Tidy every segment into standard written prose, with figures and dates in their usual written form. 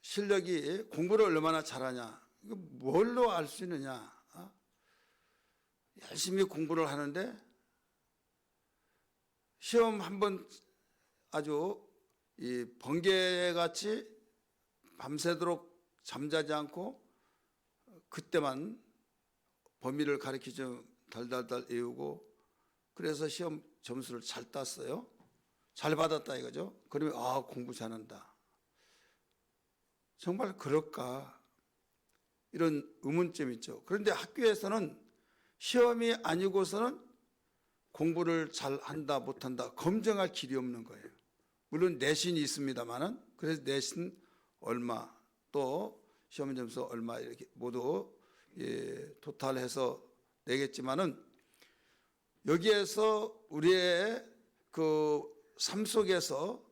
실력이 공부를 얼마나 잘하냐, 이거 뭘로 알 수 있느냐? 열심히 공부를 하는데 시험 한번 아주 이 번개같이 밤새도록 잠자지 않고 그때만 범위를 가리키죠. 달달달 외우고 그래서 시험 점수를 잘 땄어요. 잘 받았다 이거죠. 그러면 공부 잘한다. 정말 그럴까? 이런 의문점이 있죠. 그런데 학교에서는 시험이 아니고서는 공부를 잘한다 못한다 검증할 길이 없는 거예요. 물론 내신이 있습니다만은, 그래서 내신 얼마 또 시험 점수 얼마 이렇게 모두 토탈해서 내겠지만은, 여기에서 우리의 그 삶 속에서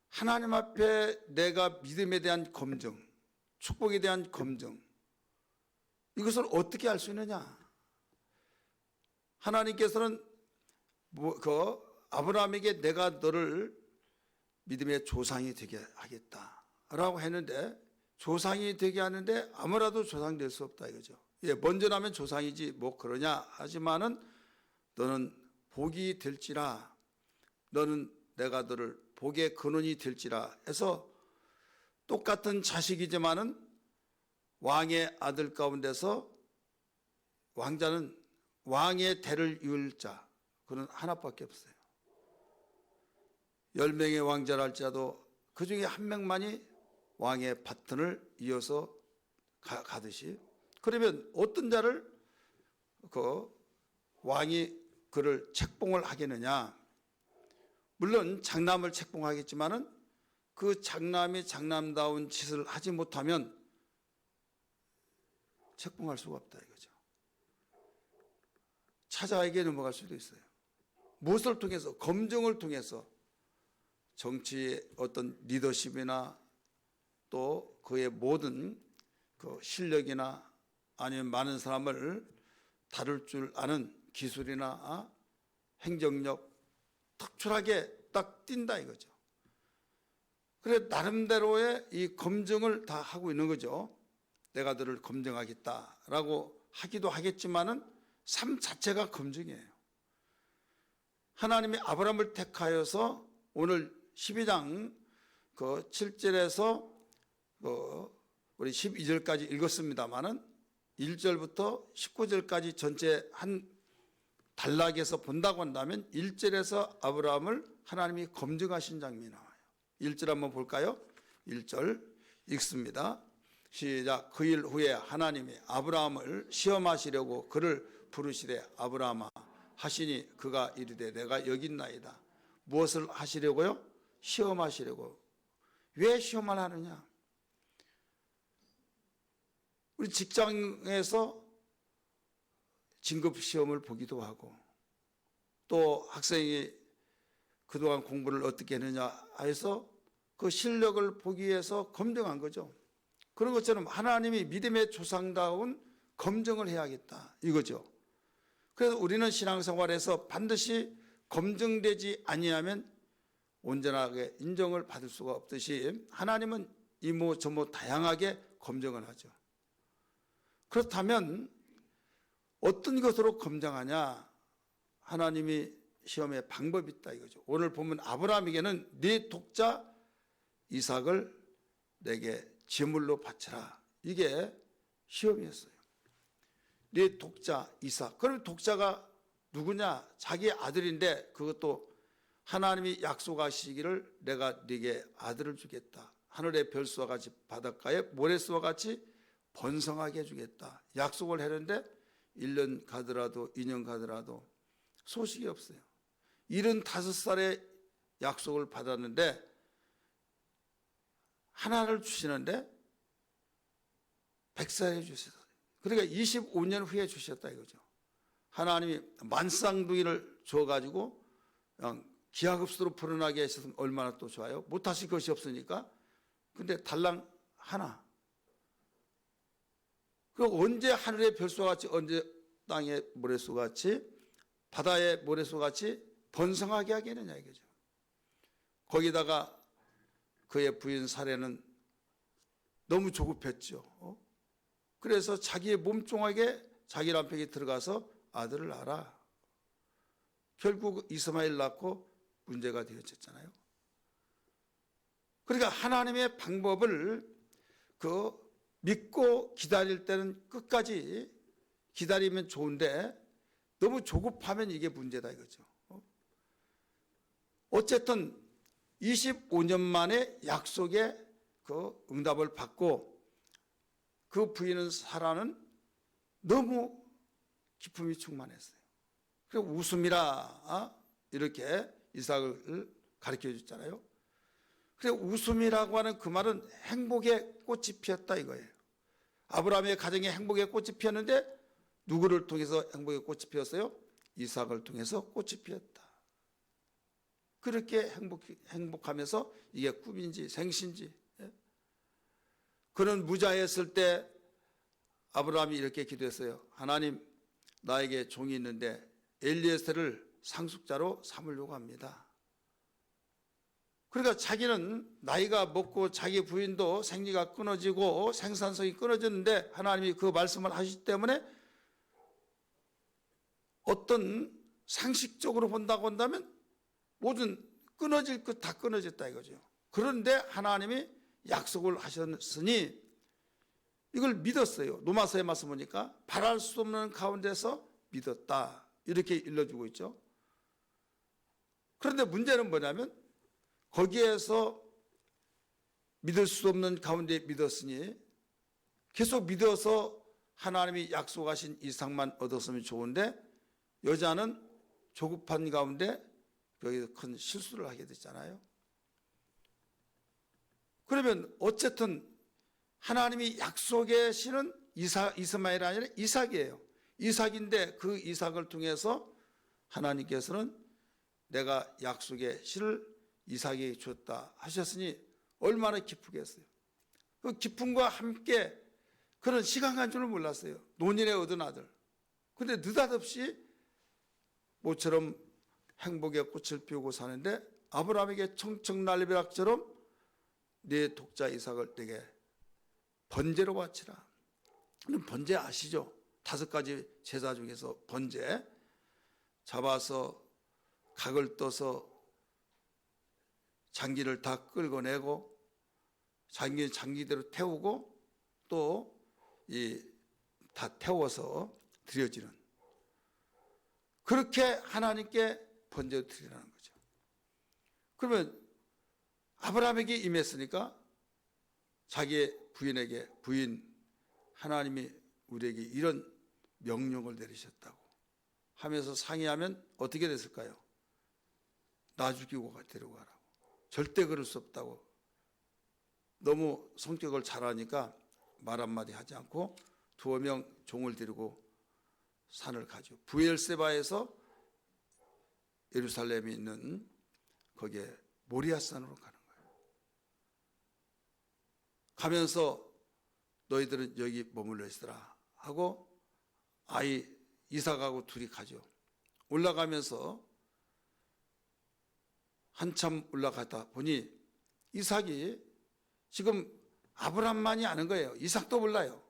하나님 앞에 내가 믿음에 대한 검증, 축복에 대한 검증, 이것을 어떻게 할 수 있느냐? 하나님께서는 아브라함에게 내가 너를 믿음의 조상이 되게 하겠다라고 했는데, 조상이 되게 하는데 아무라도 조상 될 수 없다 이거죠. 먼저 나면 조상이지 뭐 그러냐 하지만은 너는 복이 될지라, 너는 내가 너를 복의 근원이 될지라 해서 똑같은 자식이지만은 왕의 아들 가운데서 왕자는 왕의 대를 이을 자, 그는 하나밖에 없어요. 10명의 왕자라 할지라도 그 중에 한 명만이 왕의 바톤을 이어서 가듯이, 그러면 어떤 자를 왕이 그를 책봉을 하겠느냐? 물론 장남을 책봉하겠지만은 그 장남이 장남다운 짓을 하지 못하면 책봉할 수가 없다 이거죠. 차자에게 넘어갈 수도 있어요. 무엇을 통해서? 검증을 통해서. 정치의 어떤 리더십이나 또 그의 모든 그 실력이나 아니면 많은 사람을 다룰 줄 아는 기술이나 행정력, 특출하게 딱 띈다 이거죠. 그래 나름대로의 이 검증을 다 하고 있는 거죠. 내가 너를 검증하겠다라고 하기도 하겠지만은 삶 자체가 검증이에요. 하나님이 아브라함을 택하여서 오늘 12장 그 7절에서 우리 12절까지 읽었습니다만은 1절부터 19절까지 전체 한 단락에서 본다고 한다면 1절에서 아브라함을 하나님이 검증하신 장면이 나와요. 1절 한번 볼까요? 1절 읽습니다. 시작. 그 일 후에 하나님이 아브라함을 시험하시려고 그를 부르시되 아브라함아 하시니 그가 이르되 내가 여기 있나이다. 무엇을 하시려고요? 시험하시려고. 왜 시험을 하느냐? 우리 직장에서 진급 시험을 보기도 하고, 또 학생이 그동안 공부를 어떻게 했느냐 해서 그 실력을 보기 위해서 검증한 거죠. 그런 것처럼 하나님이 믿음의 조상다운 검증을 해야겠다 이거죠. 그래서 우리는 신앙생활에서 반드시 검증되지 아니하면 온전하게 인정을 받을 수가 없듯이 하나님은 이모 저모 다양하게 검증을 하죠. 그렇다면 어떤 것으로 검증하냐? 하나님이 시험에 방법이 있다 이거죠. 오늘 보면 아브라함에게는 네 독자 이삭을 내게 제물로 바쳐라, 이게 시험이었어요. 네 독자 이삭. 그럼 독자가 누구냐? 자기 아들인데 그것도 하나님이 약속하시기를 내가 네게 아들을 주겠다. 하늘의 별수와 같이 바닷가의 모래수와 같이 번성하게 해주겠다. 약속을 했는데 1년 가더라도 2년 가더라도 소식이 없어요. 75살에 약속을 받았는데 하나를 주시는데 100살에 주셨어요. 그러니까 25년 후에 주셨다 이거죠. 하나님이 만쌍둥이를 줘가지고 그냥 기하급수로 불어나게 하셨으면 얼마나 또 좋아요. 못하실 것이 없으니까. 근데 달랑 하나. 그리고 언제 하늘의 별수와 같이, 언제 땅의 모래수와 같이, 바다의 모래수와 같이 번성하게 하겠느냐 이거죠. 거기다가 그의 부인 사례는 너무 조급했죠. 그래서 자기의 몸종에게 자기 남편이 들어가서 아들을 낳아라. 결국 이스마엘 낳고 문제가 되어졌잖아요. 그러니까 하나님의 방법을 믿고 기다릴 때는 끝까지 기다리면 좋은데 너무 조급하면 이게 문제다 이거죠. 어쨌든 25년 만에 약속의 응답을 받고 그 부인은 사라는 너무 기쁨이 충만했어요. 그리고 웃음이라 이렇게 이삭을 가르쳐 줬잖아요. 그래 웃음이라고 하는 그 말은 행복의 꽃이 피었다 이거예요. 아브라함의 가정에 행복의 꽃이 피었는데 누구를 통해서 행복의 꽃이 피었어요? 이삭을 통해서 꽃이 피었다. 그렇게 행복하면서 이게 꿈인지 생신지. 그는 무자했을 때 아브라함이 이렇게 기도했어요. 하나님, 나에게 종이 있는데 엘리에셀을 상속자로 삼으려고 합니다. 그러니까 자기는 나이가 먹고 자기 부인도 생리가 끊어지고 생산성이 끊어졌는데 하나님이 그 말씀을 하시기 때문에 어떤 상식적으로 본다고 한다면 모든 끊어질 것 다 끊어졌다 이거죠. 그런데 하나님이 약속을 하셨으니 이걸 믿었어요. 로마서에 말씀 보니까 바랄 수 없는 가운데서 믿었다 이렇게 일러주고 있죠. 그런데 문제는 뭐냐면 거기에서 믿을 수 없는 가운데 믿었으니 계속 믿어서 하나님이 약속하신 이삭만 얻었으면 좋은데 여자는 조급한 가운데 여기서 큰 실수를 하게 됐잖아요. 그러면 어쨌든 하나님이 약속의 신은 이스마엘이 아니라 이삭이에요. 이삭인데 그 이삭을 통해서 하나님께서는 내가 약속의 신을 이삭에게 줬다 하셨으니 얼마나 기쁘겠어요. 그 기쁨과 함께 그런 시간 간 줄을 몰랐어요. 노년에 얻은 아들. 근데 느닷없이 모처럼 행복의 꽃을 피우고 사는데 아브라함에게 청청날벼락처럼 네 독자 이삭을 내게 번제로 바치라. 번제 아시죠? 5가지 제사 중에서 번제 잡아서 각을 떠서 장기를 다 끌어내고 장기대로 태우고 또 다 태워서 드려지는 그렇게 하나님께 번제를 드리라는 거죠. 그러면 아브라함에게 임했으니까 자기의 부인에게 부인 하나님이 우리에게 이런 명령을 내리셨다고 하면서 상의하면 어떻게 됐을까요? 나 죽이고 데려가라고. 절대 그럴 수 없다고. 너무 성격을 잘하니까 말 한마디 하지 않고 2명 종을 데리고 산을 가죠. 부엘세바에서 예루살렘에 있는 거기에 모리아산으로 가는 거예요. 가면서 너희들은 여기 머물러 있으라 하고 아이 이삭하고 둘이 가죠. 올라가면서 한참 올라가다 보니 이삭이 지금 아브람만이 아는 거예요. 이삭도 몰라요.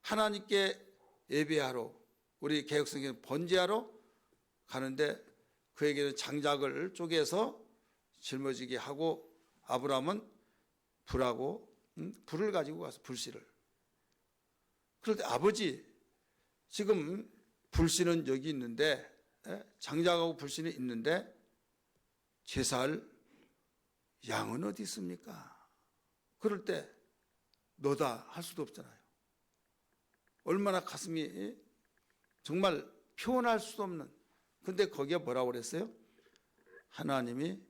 하나님께 예배하러 우리 개혁성경은 번제하러 가는데 그에게는 장작을 쪼개서 짊어지게 하고 아브람은 불을 가지고 가서 불씨를. 그런데 아버지 지금 불씨는 여기 있는데 장작하고 불씨는 있는데 제사할 양은 어디 있습니까? 그럴 때 너다 할 수도 없잖아요. 얼마나 가슴이 정말 표현할 수 없는. 근데 거기에 뭐라고 그랬어요? 하나님이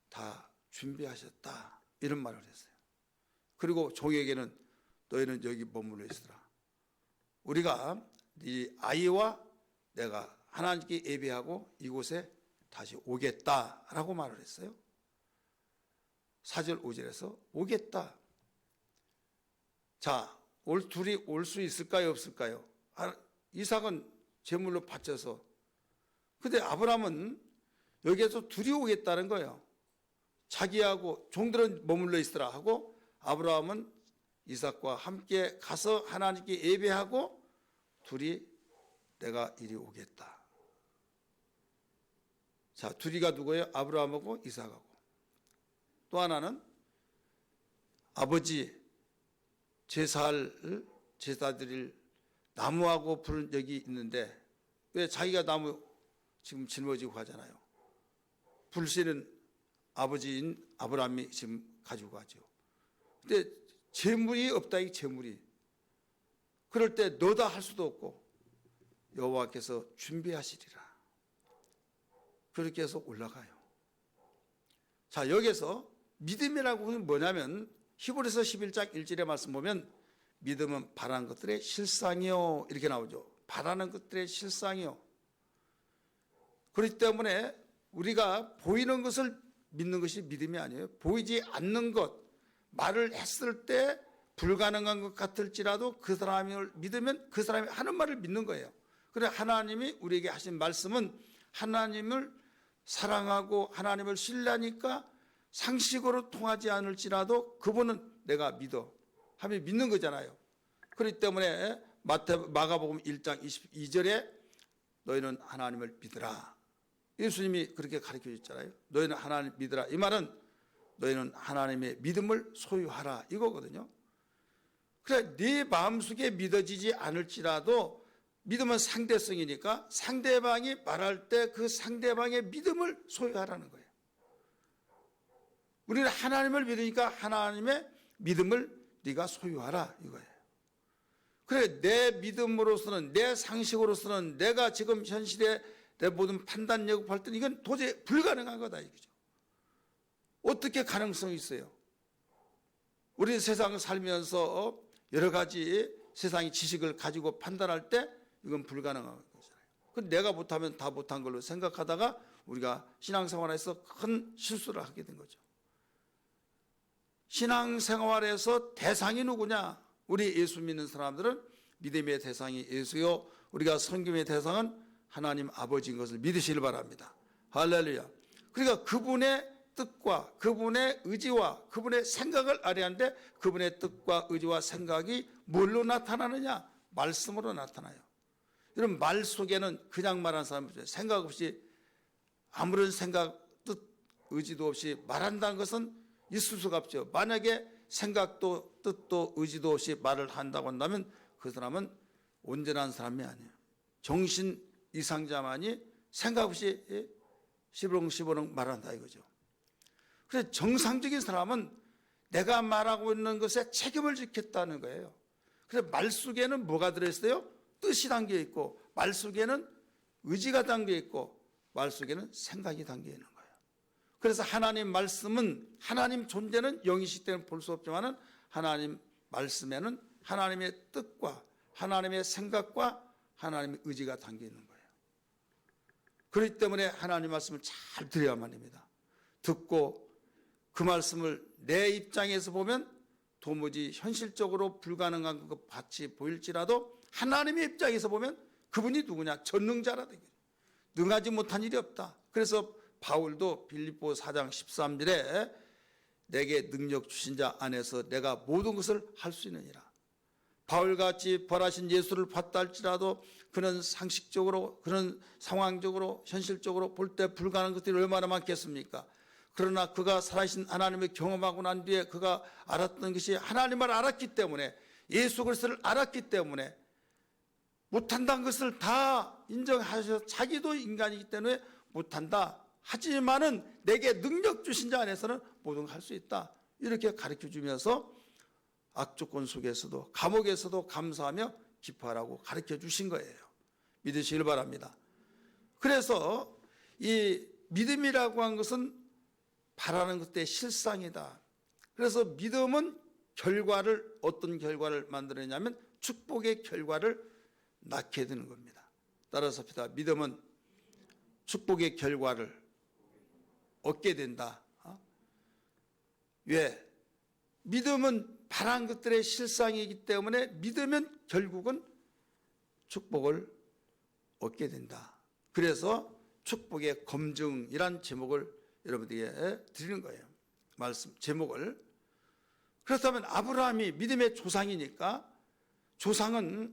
다 준비하셨다 이런 말을 했어요. 그리고 종에게는 너희는 여기 머물러 있으라. 우리가 네 아이와 내가 하나님께 예배하고 이곳에 다시 오겠다라고 말을 했어요. 4절 5절에서 오겠다. 자, 둘이 올 수 있을까요 없을까요? 이삭은 제물로 바쳐서. 근데 아브라함은 여기에서 둘이 오겠다는 거예요. 자기하고 종들은 머물러 있으라 하고 아브라함은 이삭과 함께 가서 하나님께 예배하고 둘이 내가 이리 오겠다. 자, 둘이가 누구예요? 아브라함하고 이삭하고. 또 하나는 아버지 제사 드릴 나무하고 부른 적이 있는데 왜 자기가 나무 지금 짊어지고 가잖아요. 불씨는 아버지인 아브라함이 지금 가지고 가죠. 근데 재물이 없다, 이 재물이. 그럴 때 너다 할 수도 없고 여호와께서 준비하시리라. 그렇게 해서 올라가요. 자, 여기서 믿음이라고 하는 뭐냐면 히브리서 11장 1절의 말씀 보면 믿음은 바라는 것들의 실상이요 이렇게 나오죠. 바라는 것들의 실상이요. 그렇기 때문에 우리가 보이는 것을 믿는 것이 믿음이 아니에요. 보이지 않는 것, 말을 했을 때 불가능한 것 같을지라도 그 사람을 믿으면 그 사람이 하는 말을 믿는 거예요. 그래 하나님이 우리에게 하신 말씀은 하나님을 사랑하고 하나님을 신뢰하니까 상식으로 통하지 않을지라도 그분은 내가 믿어 하면 믿는 거잖아요. 그렇기 때문에 마가복음 1장 22절에 너희는 하나님을 믿으라. 예수님이 그렇게 가르쳐 주셨잖아요. 너희는 하나님 믿으라. 이 말은 너희는 하나님의 믿음을 소유하라 이거거든요. 그래 네 마음속에 믿어지지 않을지라도 믿음은 상대성이니까 상대방이 말할 때 그 상대방의 믿음을 소유하라는 거예요. 우리는 하나님을 믿으니까 하나님의 믿음을 네가 소유하라 이거예요. 그래 내 믿음으로서는 내 상식으로서는 내가 지금 현실에 내 모든 판단력을 할 때는 이건 도저히 불가능한 거다 이거죠. 어떻게 가능성이 있어요? 우리 세상을 살면서 여러 가지 세상의 지식을 가지고 판단할 때 이건 불가능한 거잖아요. 근데 내가 못하면 다 못한 걸로 생각하다가 우리가 신앙생활에서 큰 실수를 하게 된 거죠. 신앙생활에서 대상이 누구냐? 우리 예수 믿는 사람들은 믿음의 대상이 예수요, 우리가 섬김의 대상은 하나님 아버지인 것을 믿으시길 바랍니다. 할렐루야. 그러니까 그분의 뜻과 그분의 의지와 그분의 생각을 알아야 하는데 그분의 뜻과 의지와 생각이 뭘로 나타나느냐? 말씀으로 나타나요. 여러분 말 속에는 그냥 말하는 사람이 있어요. 생각 없이 아무런 생각, 뜻, 의지도 없이 말한다는 것은 있을 수가 없죠. 만약에 생각도 뜻도 의지도 없이 말을 한다고 한다면 그 사람은 온전한 사람이 아니에요. 정신 이상자만이 생각 없이 시부렁시부렁 말한다 이거죠. 그래서 정상적인 사람은 내가 말하고 있는 것에 책임을 지겠다는 거예요. 그래서 말 속에는 뭐가 들어있어요? 뜻이 담겨 있고 말 속에는 의지가 담겨 있고 말 속에는 생각이 담겨 있는 거예요. 그래서 하나님 말씀은 하나님 존재는 영이시기 때문에 볼 수 없지만은 하나님 말씀에는 하나님의 뜻과 하나님의 생각과 하나님의 의지가 담겨 있는 거예요. 그렇기 때문에 하나님 말씀을 잘 들어야만 합니다. 듣고 그 말씀을 내 입장에서 보면 도무지 현실적으로 불가능한 것 같이 보일지라도 하나님의 입장에서 보면 그분이 누구냐? 전능자라다. 능하지 못한 일이 없다. 그래서 바울도 빌립보 4장 13절에 내게 능력 주신 자 안에서 내가 모든 것을 할 수 있느니라. 바울같이 벌하신 예수를 봤다 할지라도 그는 상식적으로 그는 상황적으로 현실적으로 볼 때 불가능한 것들이 얼마나 많겠습니까? 그러나 그가 살아계신 하나님을 경험하고 난 뒤에 그가 알았던 것이 하나님을 알았기 때문에 예수 그리스도를 알았기 때문에 못한다는 것을 다 인정하셔서 자기도 인간이기 때문에 못한다. 하지만은 내게 능력 주신 자 안에서는 모든 걸 할 수 있다. 이렇게 가르쳐 주면서 악조건 속에서도 감옥에서도 감사하며 기뻐하라고 가르쳐 주신 거예요. 믿으시길 바랍니다. 그래서 이 믿음이라고 한 것은 바라는 것들의 실상이다. 그래서 믿음은 결과를 어떤 결과를 만들어내냐면 축복의 결과를 낳게 되는 겁니다. 따라서 합시다. 믿음은 축복의 결과를 얻게 된다. 왜? 믿음은 바라는 것들의 실상이기 때문에 믿으면 결국은 축복을 얻게 된다. 그래서 축복의 검증이란 제목을 여러분들에게 드리는 거예요. 말씀 제목을. 그렇다면 아브라함이 믿음의 조상이니까 조상은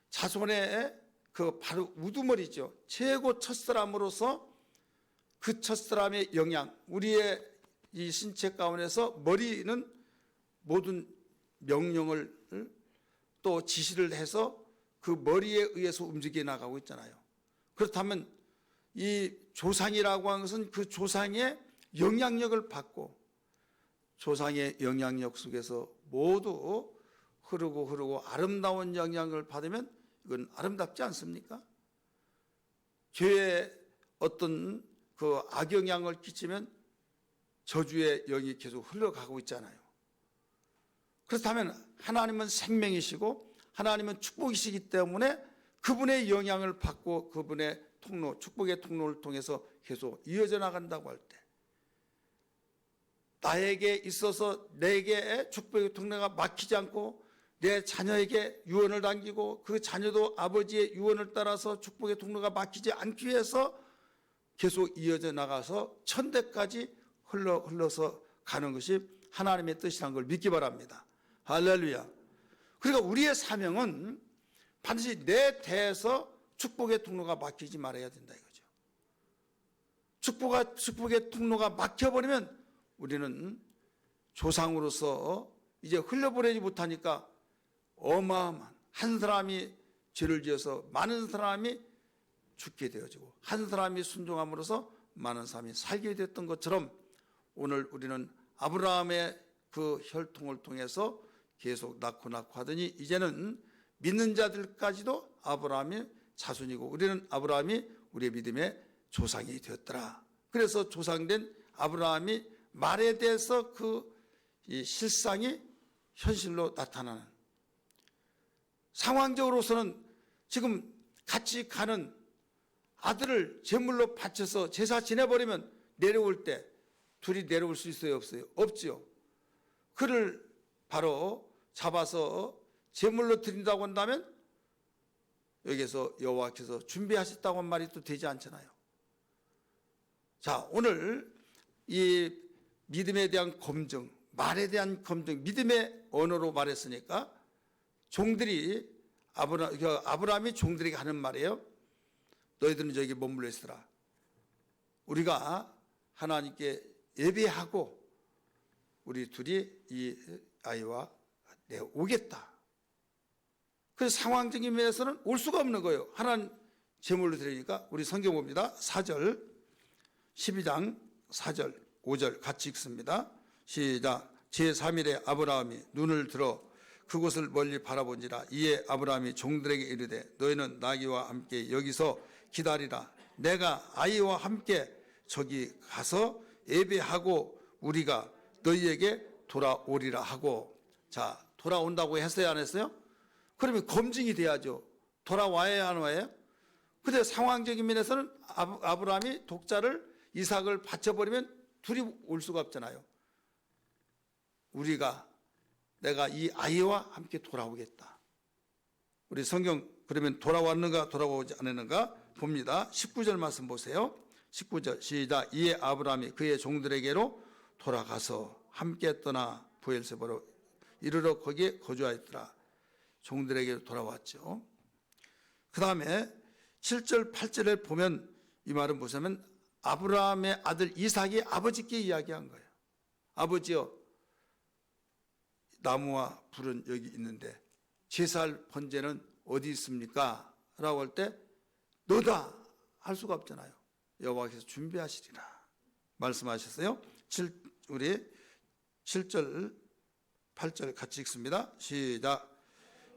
자손의 그 바로 우두머리죠. 최고 첫사람으로서 그 첫사람의 영향, 우리의 이 신체 가운데서 머리는 모든 명령을 또 지시를 해서 그 머리에 의해서 움직여 나가고 있잖아요. 그렇다면 이 조상이라고 하는 것은 그 조상의 영향력을 받고 조상의 영향력 속에서 모두 흐르고 아름다운 영향을 받으면 이건 아름답지 않습니까? 죄에 어떤 그 악영향을 끼치면 저주의 영이 계속 흘러가고 있잖아요. 그렇다면 하나님은 생명이시고 하나님은 축복이시기 때문에 그분의 영향을 받고 그분의 통로, 축복의 통로를 통해서 계속 이어져 나간다고 할 때 나에게 있어서 내게 축복의 통로가 막히지 않고 내 자녀에게 유언을 남기고 그 자녀도 아버지의 유언을 따라서 축복의 통로가 막히지 않기 위해서 계속 이어져 나가서 천대까지 흘러서 가는 것이 하나님의 뜻이라는 걸 믿기 바랍니다. 할렐루야. 그러니까 우리의 사명은 반드시 내 대에서 축복의 통로가 막히지 말아야 된다 이거죠. 축복의 통로가 막혀버리면 우리는 조상으로서 이제 흘려보내지 못하니까 어마어마한 한 사람이 죄를 지어서 많은 사람이 죽게 되어지고 한 사람이 순종함으로써 많은 사람이 살게 됐던 것처럼 오늘 우리는 아브라함의 그 혈통을 통해서 계속 낳고 하더니 이제는 믿는 자들까지도 아브라함의 자손이고 우리는 아브라함이 우리의 믿음의 조상이 되었더라. 그래서 조상된 아브라함이 말에 대해서 그 실상이 현실로 나타나는 상황적으로서는 지금 같이 가는 아들을 제물로 바쳐서 제사 지내버리면 내려올 때 둘이 내려올 수 있어요 없어요? 없지요. 그를 바로 잡아서 제물로 드린다고 한다면 여기서 여호와께서 준비하셨다고 한 말이 또 되지 않잖아요. 자, 오늘 이 믿음에 대한 검증, 말에 대한 검증, 믿음의 언어로 말했으니까 종들이 아브라함이 종들에게 하는 말이에요. 너희들은 저기 머물러 있으라. 우리가 하나님께 예배하고 우리 둘이 이 아이와 오겠다. 그 상황적인 면에서는 올 수가 없는 거예요. 하나님 제물로 드리니까 우리 성경 봅니다. 4절 12장 4절 5절 같이 읽습니다. 시작. 제3일에 아브라함이 눈을 들어 그곳을 멀리 바라본지라. 이에 아브라함이 종들에게 이르되 너희는 나귀와 함께 여기서 기다리라. 내가 아이와 함께 저기 가서 예배하고 우리가 너희에게 돌아오리라 하고. 자, 돌아온다고 했어요 안 했어요? 그러면 검증이 돼야죠. 돌아와야 안 와요? 근데 상황적인 면에서는 아브라함이 독자를 이삭을 바쳐버리면 둘이 올 수가 없잖아요. 내가 이 아이와 함께 돌아오겠다. 우리 성경 그러면 돌아왔는가 돌아오지 않았는가 봅니다. 19절 말씀 보세요. 19절 시작. 이에 아브라함이 그의 종들에게로 돌아가서 함께 떠나 브엘세바로 이르러 거기에 거주하였더라. 종들에게 돌아왔죠. 그 다음에 7절 8절에 보면 이 말은 뭐냐면 아브라함의 아들 이삭이 아버지께 이야기한 거예요. 아버지여, 나무와 불은 여기 있는데 제사할 번제는 어디 있습니까? 라고 할 때 너다 할 수가 없잖아요. 여호와께서 준비하시리라 말씀하셨어요. 우리 7절 8절 같이 읽습니다. 시작.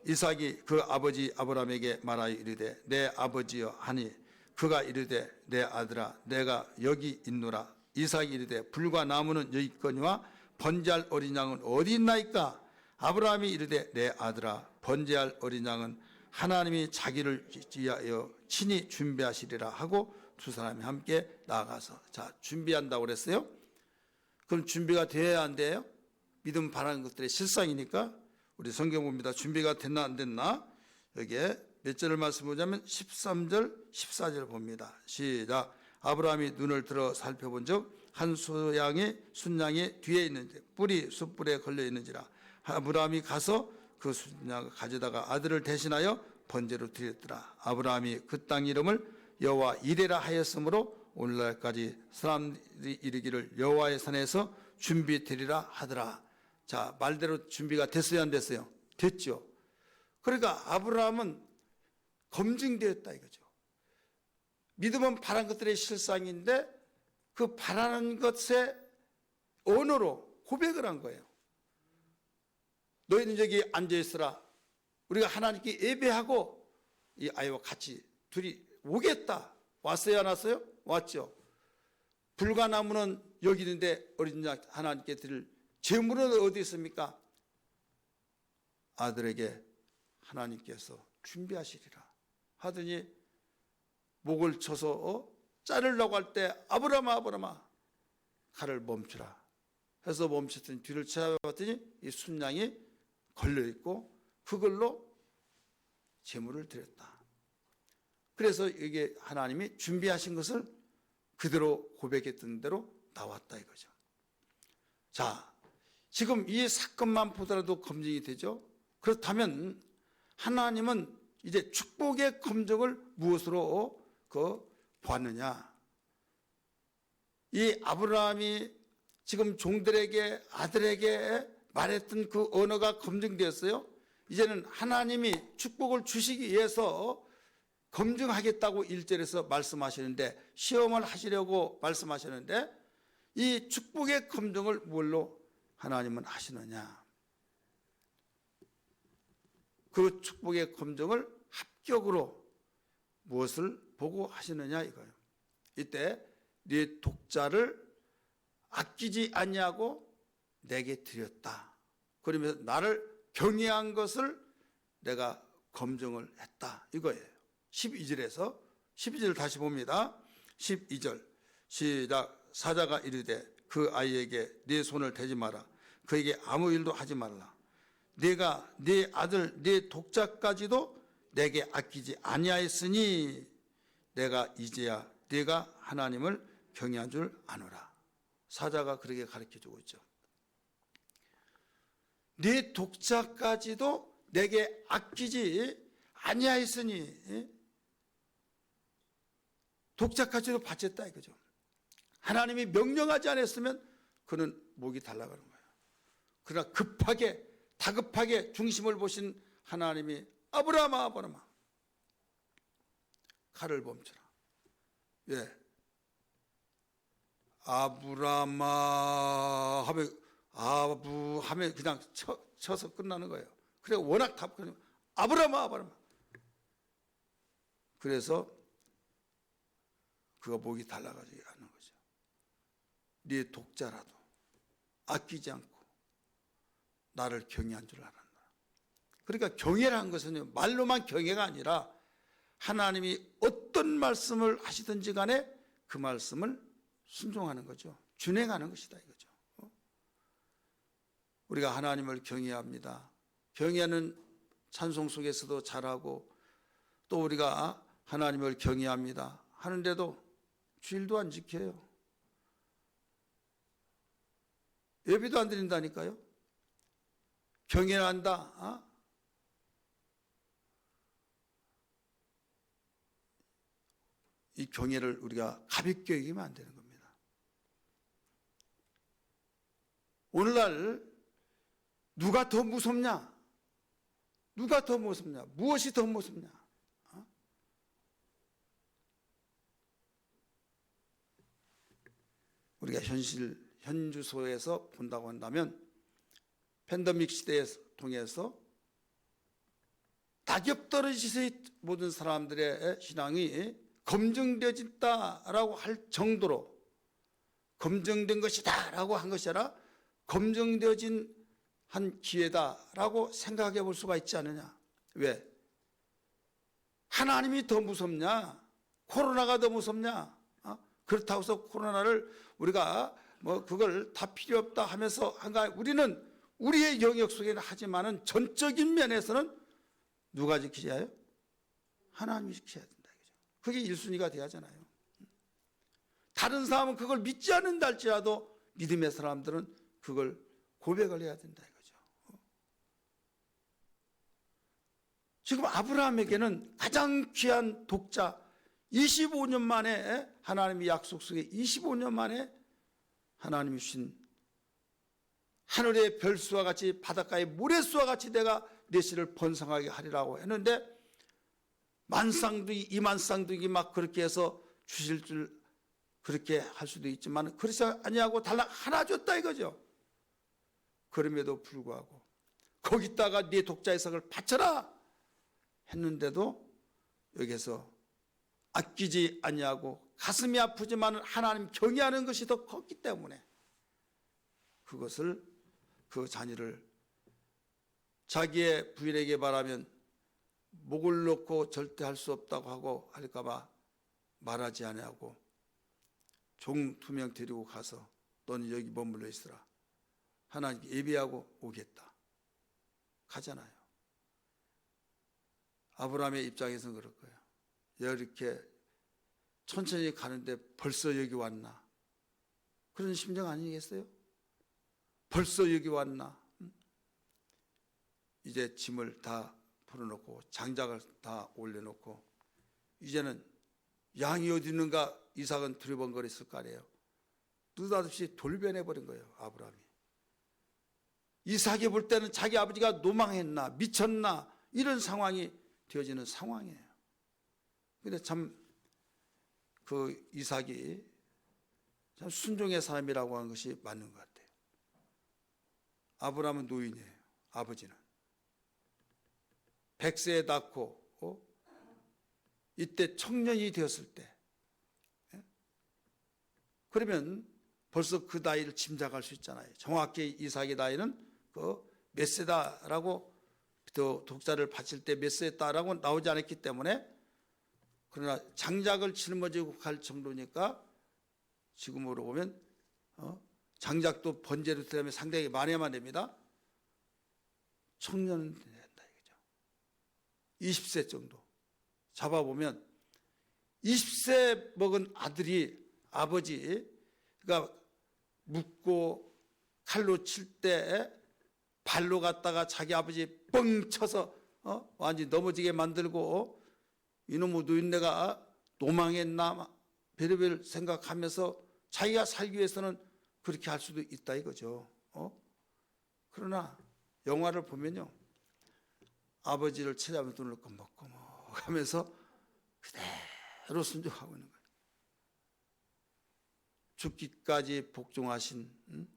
이삭이 그 아버지 아브라함에게 말하여 이르되 내 아버지여 하니 그가 이르되 내 아들아 내가 여기 있노라. 이삭이 이르되 불과 나무는 여기 있거니와 번제할 어린 양은 어디 있나이까? 아브라함이 이르되 내 아들아 번제할 어린 양은 하나님이 자기를 위하여 친히 준비하시리라 하고 두 사람이 함께 나아가서. 자, 준비한다고 그랬어요. 그럼 준비가 돼야 안 돼요? 믿음 바라는 것들의 실상이니까 우리 성경 봅니다. 준비가 됐나 안 됐나? 여기에 몇 절을 말씀 보자면 13절 14절 봅니다. 시작. 아브라함이 눈을 들어 살펴본 적 한 순양이 뒤에 있는지 뿔이 숯불에 걸려 있는지라. 아브라함이 가서 그 순양을 가져다가 아들을 대신하여 번제로 드렸더라. 아브라함이 그 땅 이름을 여호와 이레라 하였으므로 오늘날까지 사람들이 이르기를 여호와의 산에서 준비되리라 하더라. 자, 말대로 준비가 됐어요, 안 됐어요? 됐죠. 그러니까 아브라함은 검증되었다 이거죠. 믿음은 바란 것들의 실상인데 그 바라는 것의 언어로 고백을 한 거예요. 너희는 여기 앉아있으라. 우리가 하나님께 예배하고 이 아이와 같이 둘이 오겠다. 왔어요, 안 왔어요? 왔죠. 불가나무는 여기 있는데 어린 양 하나님께 드릴 제물은 어디 있습니까? 아들에게 하나님께서 준비하시리라 하더니 목을 쳐서 자르려고 할 때 아브라함아 아브라함아 칼을 멈추라 해서 멈췄더니 뒤를 찾아봤더니 이 순양이 걸려있고 그걸로 제물을 드렸다. 그래서 이게 하나님이 준비하신 것을 그대로 고백했던 대로 나왔다 이거죠. 자, 지금 이 사건만 보더라도 검증이 되죠. 그렇다면 하나님은 이제 축복의 검증을 무엇으로 보았느냐? 이 아브라함이 지금 종들에게 아들에게 말했던 그 언어가 검증되었어요. 이제는 하나님이 축복을 주시기 위해서 검증하겠다고 1절에서 말씀하시는데 시험을 하시려고 말씀하시는데 이 축복의 검증을 뭘로 하나님은 하시느냐? 그 축복의 검증을 합격으로 무엇을 보고 하시느냐 이거예요. 이때 네 독자를 아끼지 아니하고 내게 드렸다. 그러면서 나를 경외한 것을 내가 검증을 했다 이거예요. 12절에서 12절 다시 봅니다. 12절 시작. 사자가 이르되 그 아이에게 네 손을 대지 마라. 그에게 아무 일도 하지 말라. 내가 네 아들 네 독자까지도 내게 아끼지 아니하였으니 내가 이제야 네가 하나님을 경외한 줄 아노라. 사자가 그렇게 가르쳐주고 있죠. 네 독자까지도 내게 아끼지 아니하였으니 독자까지도 바쳤다 이거죠. 하나님이 명령하지 않았으면 그는 목이 달라가는 거예요. 그러나 급하게 다급하게 중심을 보신 하나님이 아브라함아 아브라함아 칼을 멈춰라. 왜? 아브라함아 하면 그냥 쳐서 끝나는 거예요. 그래 워낙 답답하니까 아브라함아 아브라함아. 그래서 그가 목이 달라가지고 하는 거죠. 네 독자라도 아끼지 않고 나를 경외한 줄 알았나. 그러니까 경외라는 것은 말로만 경외가 아니라 하나님이 어떤 말씀을 하시든지 간에 그 말씀을 순종하는 거죠. 준행하는 것이다 이거죠. 우리가 하나님을 경외합니다. 경외하는 찬송 속에서도 잘하고 또 우리가 하나님을 경외합니다 하는데도 주일도 안 지켜요. 예배도 안 드린다니까요. 경외한다. 이 경외를 우리가 가볍게 여기면 안 되는 겁니다. 오늘날 누가 더 무섭냐? 누가 더 무섭냐? 무엇이 더 무섭냐? 우리가 현주소에서 본다고 한다면 팬데믹 시대에 통해서 낙엽 떨어지듯이 모든 사람들의 신앙이 검증되었다라고 할 정도로 검증된 것이다라고 한 것이 아니라 검증되어진 한 기회다라고 생각해 볼 수가 있지 않느냐. 왜? 하나님이 더 무섭냐? 코로나가 더 무섭냐? 그렇다고 해서 코로나를 우리가 그걸 다 필요 없다 하면서 우리는 우리의 영역 속에는 하지만은 전적인 면에서는 누가 지키셔야 해요? 하나님이 지켜야 된다. 그게 1순위가 돼야 하잖아요. 다른 사람은 그걸 믿지 않는다 할지라도 믿음의 사람들은 그걸 고백을 해야 된다 이거죠. 지금 아브라함에게는 가장 귀한 독자, 25년 만에 하나님의 약속 속에 25년 만에 하나님이 주신 하늘의 별수와 같이 바닷가의 모래수와 같이 내가 내 씨를 번성하게 하리라고 했는데, 만쌍둥이 이만쌍둥이 막 그렇게 해서 주실 줄 그렇게 할 수도 있지만 그렇지 아니하고 달랑 하나 줬다 이거죠. 그럼에도 불구하고 거기다가 네 독자 이삭을 바쳐라 했는데도 여기서 아끼지 아니하고 가슴이 아프지만 하나님 경외하는 것이 더 컸기 때문에 그것을, 그 자녀를 자기의 부인에게 말하면 목을 놓고 절대 할 수 없다고 하고 할까봐 말하지 아니하고 종 2명 데리고 가서 너는 여기 머물러 있으라, 하나님께 예배하고 오겠다 가잖아요. 아브라함의 입장에서는 그럴 거예요. 이렇게 천천히 가는데 벌써 여기 왔나, 그런 심정 아니겠어요? 벌써 여기 왔나. 이제 짐을 다 풀어놓고 장작을 다 올려놓고 이제는 양이 어디 있는가 이삭은 두리번거렸을 거 아니에요. 느닷없이 돌변해버린 거예요, 아브라함이. 이삭이 볼 때는 자기 아버지가 노망했나 미쳤나 이런 상황이 되어지는 상황이에요. 근데 참 그 이삭이 참 순종의 사람이라고 하는 것이 맞는 것 같아요. 아브라함은 노인이에요. 아버지는 100세에 낳고 이때 청년이 되었을 때, 그러면 벌써 그 나이를 짐작할 수 있잖아요. 정확히 이삭의 나이는 몇 세다라고 또 독자를 바칠 때 몇 세다라고 나오지 않았기 때문에, 그러나 장작을 짊어지고 갈 정도니까 지금으로 보면 장작도 번제로 들어가면 상당히 많이만 됩니다. 청년은 된다 이거죠. 20세 정도 잡아보면 20세 먹은 아들이 아버지가 묻고 칼로 칠 때 발로 갔다가 자기 아버지 뻥 쳐서 완전히 넘어지게 만들고, 이놈의 노인네가 노망했나 별의별 생각하면서 자기가 살기 위해서는 그렇게 할 수도 있다 이거죠. 그러나 영화를 보면요, 아버지를 찾아오면 눈을 껌먹껌먹 하면서 그대로 순종하고 있는 거예요. 죽기까지 복종하신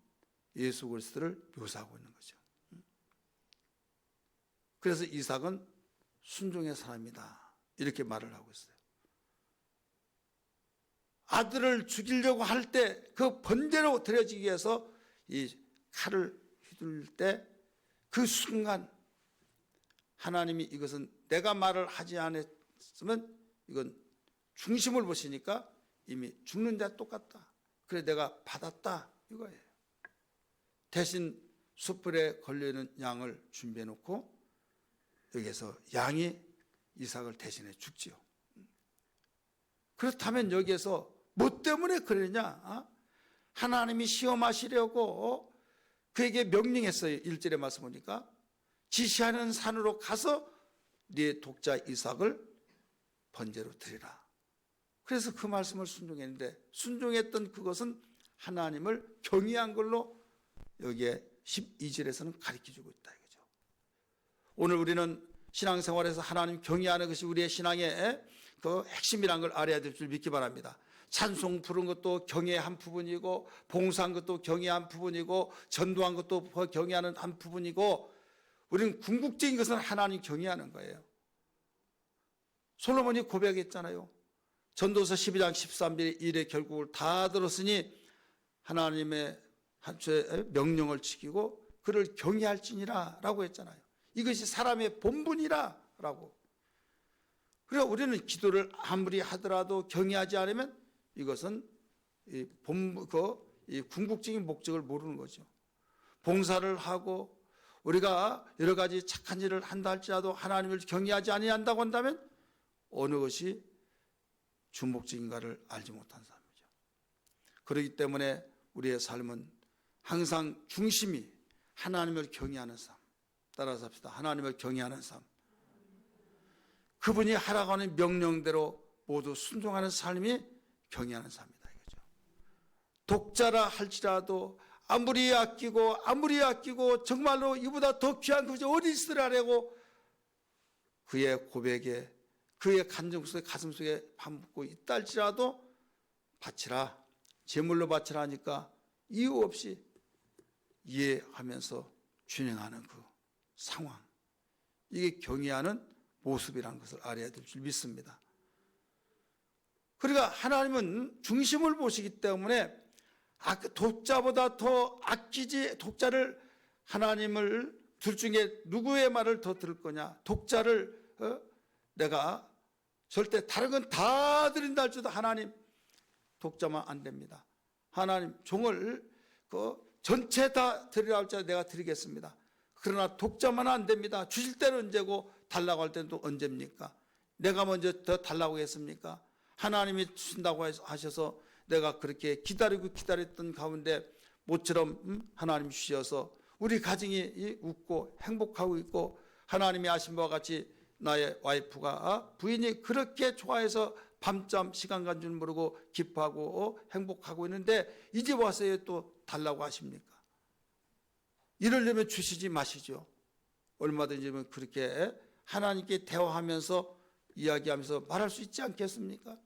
예수 그리스도를 묘사하고 있는 거죠. 그래서 이삭은 순종의 사람이다 이렇게 말을 하고 있어요. 아들을 죽이려고 할 때 그 번제로 드려지기 위해서 이 칼을 휘둘 때 그 순간 하나님이 이것은 내가 말을 하지 않았으면 이건 중심을 보시니까 이미 죽는 자 똑같다. 그래 내가 받았다 이거예요. 대신 숯불에 걸려있는 양을 준비해 놓고 여기에서 양이 이삭을 대신해 죽지요. 그렇다면 여기에서 뭐 때문에 그러냐? 하나님이 시험하시려고 그에게 명령했어요. 1절에 말씀 보니까 지시하는 산으로 가서 네 독자 이삭을 번제로 드리라. 그래서 그 말씀을 순종했는데, 순종했던 그것은 하나님을 경외한 걸로 여기에 12절에서는 가르쳐주고 있다 이거죠. 오늘 우리는 신앙생활에서 하나님 경외하는 것이 우리의 신앙의 그 핵심이라는 걸 알아야 될 줄 믿기 바랍니다. 찬송 부른 것도 경외의 한 부분이고, 봉사한 것도 경외의 한 부분이고, 전도한 것도 경외하는 한 부분이고, 우리는 궁극적인 것은 하나님 경외하는 거예요. 솔로몬이 고백했잖아요. 전도서 12장 13절에 일의 결국을 다 들었으니 하나님의 한초의 명령을 지키고 그를 경외할지니라 라고 했잖아요. 이것이 사람의 본분이라 라고. 그래서 우리는 기도를 아무리 하더라도 경외하지 않으면 이것은 이 궁극적인 목적을 모르는 거죠. 봉사를 하고 우리가 여러 가지 착한 일을 한다 할지라도 하나님을 경외하지 아니한다고 한다면 어느 것이 주목적인가를 알지 못한 사람이죠. 그렇기 때문에 우리의 삶은 항상 중심이 하나님을 경외하는 삶. 따라서 합시다. 하나님을 경외하는 삶. 그분이 하라고 하는 명령대로 모두 순종하는 삶이 경외하는 삶이다 이거죠. 독자라 할지라도 아무리 아끼고 정말로 이보다 더 귀한 것이 어디 있으라고 그의 고백에 그의 간정 속에 가슴 속에 반복고 있다 할지라도 바치라, 제물로 바치라 하니까 이유 없이 이해하면서 준행하는 그 상황, 이게 경외하는 모습이라는 것을 알아야 될 줄 믿습니다. 그러니까 하나님은 중심을 보시기 때문에 독자보다 더 아끼지, 독자를 하나님을 둘 중에 누구의 말을 더 들을 거냐, 독자를 내가 절대 다른 건 다 드린다 할지도 하나님 독자만 안 됩니다. 하나님 종을 전체 다 드리라 할지라도 내가 드리겠습니다. 그러나 독자만 안 됩니다. 주실 때는 언제고 달라고 할 때는 또 언제입니까? 내가 먼저 더 달라고 했습니까? 하나님이 주신다고 하셔서 내가 그렇게 기다렸던 가운데 모처럼 하나님 주셔서 우리 가정이 웃고 행복하고 있고 하나님이 아신 바와 같이 나의 와이프가 부인이 그렇게 좋아해서 밤잠 시간 간 줄 모르고 기뻐하고 행복하고 있는데 이제 와서 또 달라고 하십니까? 이러려면 주시지 마시죠. 얼마든지 그렇게 하나님께 대화하면서 이야기하면서 말할 수 있지 않겠습니까?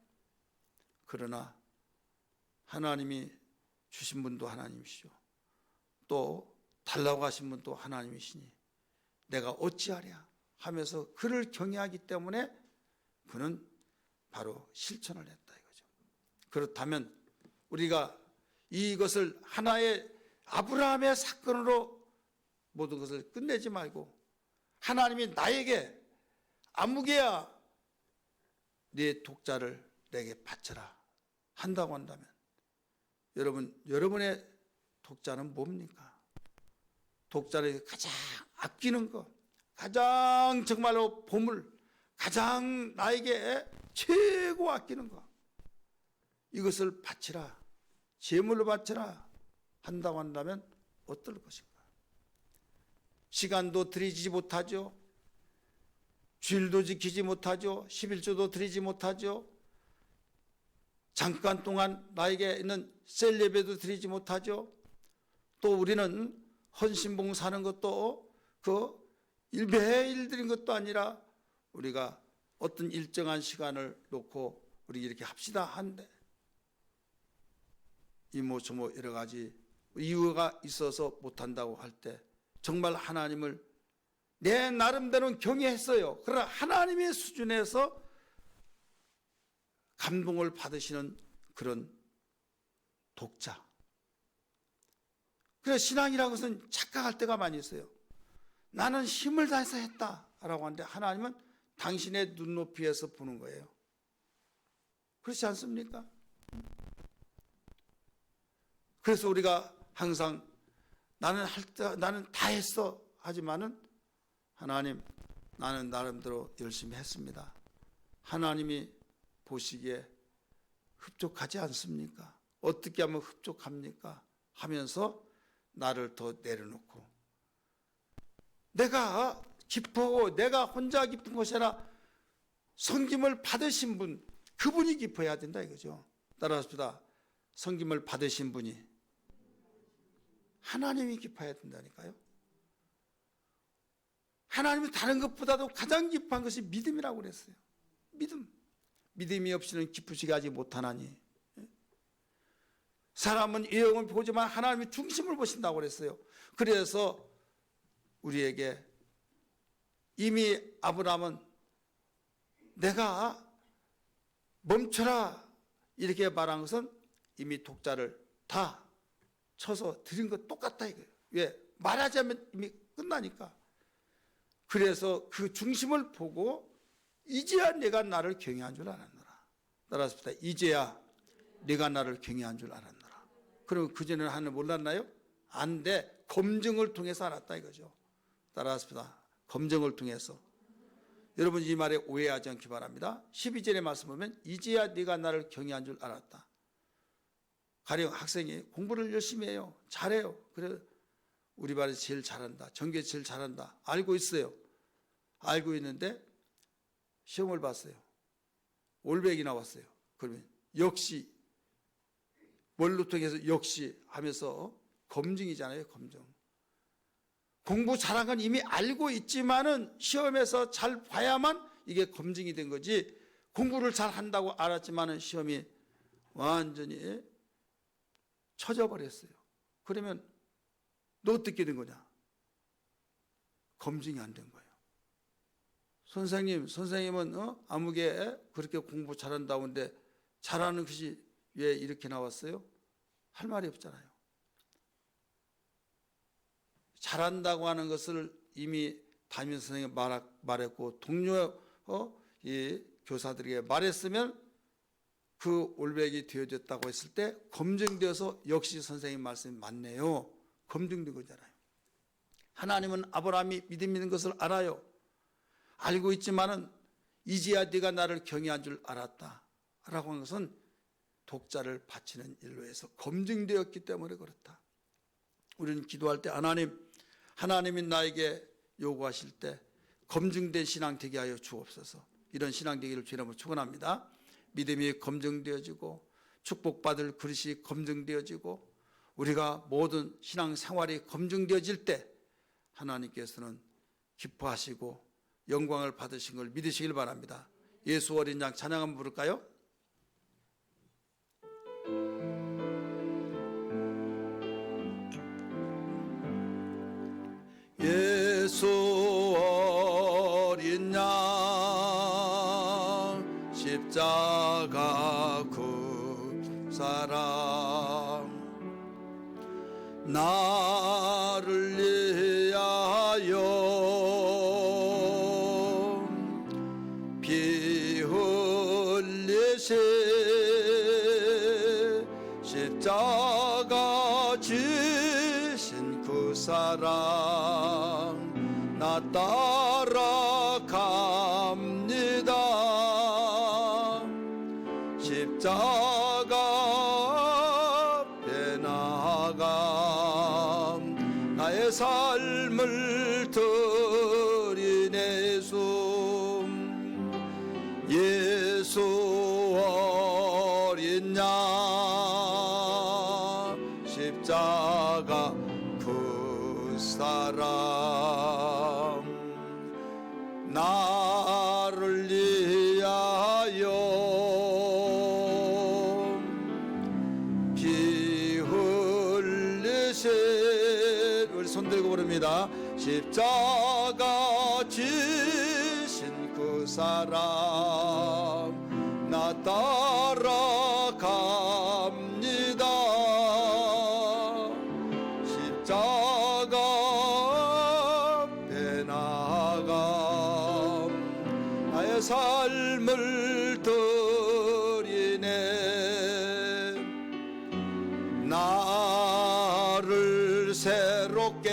그러나 하나님이 주신 분도 하나님이시죠. 또 달라고 하신 분도 하나님이시니 내가 어찌하랴 하면서 그를 경외하기 때문에 그는 바로 실천을 했다 이거죠. 그렇다면 우리가 이것을 하나의 아브라함의 사건으로 모든 것을 끝내지 말고 하나님이 나에게 아무개야 네 독자를 내게 바쳐라 한다고 한다면 여러분의 독자는 뭡니까? 독자를 가장 아끼는 것, 가장 정말로 보물, 가장 나에게 최고 아끼는 것, 이것을 바치라, 제물로 바치라 한다고 한다면 어떨 것인가? 시간도 드리지 못하죠. 주일도 지키지 못하죠. 11조도 드리지 못하죠. 잠깐 동안 나에게 있는 셀 예배도 드리지 못하죠. 또 우리는 헌신봉 사는 것도 매일 드린 것도 아니라 우리가 어떤 일정한 시간을 놓고 우리 이렇게 합시다 한데 이모 저모 여러 가지 이유가 있어서 못한다고 할 때 정말 하나님을 내 나름대로는 경외했어요. 그러나 하나님의 수준에서 감동을 받으시는 그런 독자. 그래서 신앙이라는 것은 착각할 때가 많이 있어요. 나는 힘을 다해서 했다라고 하는데 하나님은 당신의 눈높이에서 보는 거예요. 그렇지 않습니까? 그래서 우리가 항상 나는 다 했어 하지만은 하나님 나는 나름대로 열심히 했습니다. 하나님이 보시기에 흡족하지 않습니까? 어떻게 하면 흡족합니까? 하면서 나를 더 내려놓고 내가 기뻐하고 내가 혼자 기쁜 것이 아니라 섬김을 받으신 분, 그분이 기뻐해야 된다 이거죠. 따라합시다. 섬김을 받으신 분이 하나님이 기뻐해야 된다니까요. 하나님은 다른 것보다도 가장 기뻐한 것이 믿음이라고 그랬어요. 믿음이 없이는 기쁘시게 하지 못하나니. 사람은 외형을 보지만 하나님이 중심을 보신다고 그랬어요. 그래서 우리에게 이미 아브라함은 내가 멈춰라 이렇게 말한 것은 이미 독자를 다 쳐서 드린 것 똑같다 이거예요. 왜? 말하자면 이미 끝나니까. 그래서 그 중심을 보고 이제야 내가 나를 경외한 줄 알았노라. 따라합시다. 이제야 내가 나를 경외한 줄 알았노라. 그럼 그전에는 하늘 몰랐나요? 안 돼. 검증을 통해서 알았다 이거죠. 따라합시다. 검증을 통해서. 여러분 이 말에 오해하지 않기 바랍니다. 12절의 말씀 보면 이제야 네가 나를 경외한 줄 알았다. 가령 학생이 공부를 열심히 해요. 잘해요. 그래 우리 반에서 제일 잘한다. 전교에서 제일 잘한다. 알고 있어요. 알고 있는데 시험을 봤어요. 올백이 나왔어요. 그러면 역시 뭘로 통해서 역시 하면서 검증이잖아요. 검증. 공부 잘한 건 이미 알고 있지만은 시험에서 잘 봐야만 이게 검증이 된 거지, 공부를 잘 한다고 알았지만은 시험이 완전히 쳐져버렸어요. 그러면 너 어떻게 된 거냐? 검증이 안 된 거예요. 선생님은 아무개 그렇게 공부 잘한다는데 잘하는 것이 왜 이렇게 나왔어요? 할 말이 없잖아요. 잘한다고 하는 것을 이미 담임 선생님이 말했고 동료 이 교사들에게 말했으면 그 올백이 되어졌다고 했을 때 검증되어서 역시 선생님 말씀이 맞네요. 검증된 거잖아요. 하나님은 아브라함이 믿음 있는 것을 알아요. 알고 있지만은 이제야 네가 나를 경외한 줄 알았다 라고 하는 것은 독자를 바치는 일로 해서 검증되었기 때문에 그렇다. 우리는 기도할 때 하나님이 나에게 요구하실 때 검증된 신앙 되게 하여 주옵소서. 이런 신앙 되기를 주님으로 축원합니다. 믿음이 검증되어지고 축복받을 그릇이 검증되어지고 우리가 모든 신앙 생활이 검증되어질 때 하나님께서는 기뻐하시고 영광을 받으신 걸 믿으시길 바랍니다. 예수 어린 양 찬양 한번 부를까요? 예수 어린 양 십자가 그 사랑 나를 위하여 피 흘리신 십자가 지신 그 사랑 나 따라갑니다. 십자가 앞에 나아감 나의 삶을 드리네 예수 어린 양 십자가 그 사랑 나를 위하여 피 흘리신 우리 손 들고 부릅니다. 십자가 지신 그 사랑 나 따라갑니다. 십자가 앞에 나아감 나의 삶을 드리네. 나를 새롭게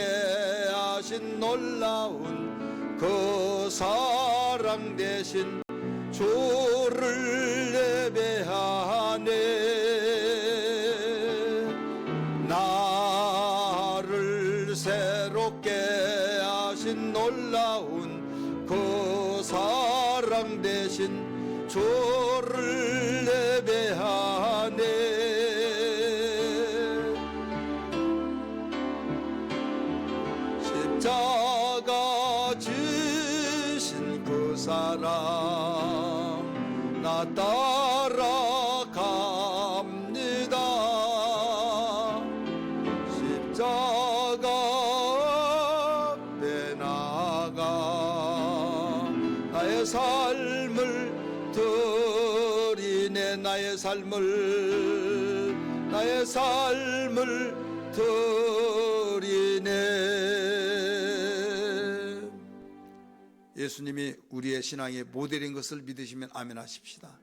하신 놀라운 그 사랑 대신 주를 예배하네. 나를 새롭게 하신 놀라운 그 사랑 대신 주를 예배하네. 십자가 지신 그 사랑 나 따라갑니다. 십자가 앞에 나가 나의 삶을 드리네. 나의 삶을 드리네. 예수님이 우리의 신앙의 모델인 것을 믿으시면 아멘 하십시다.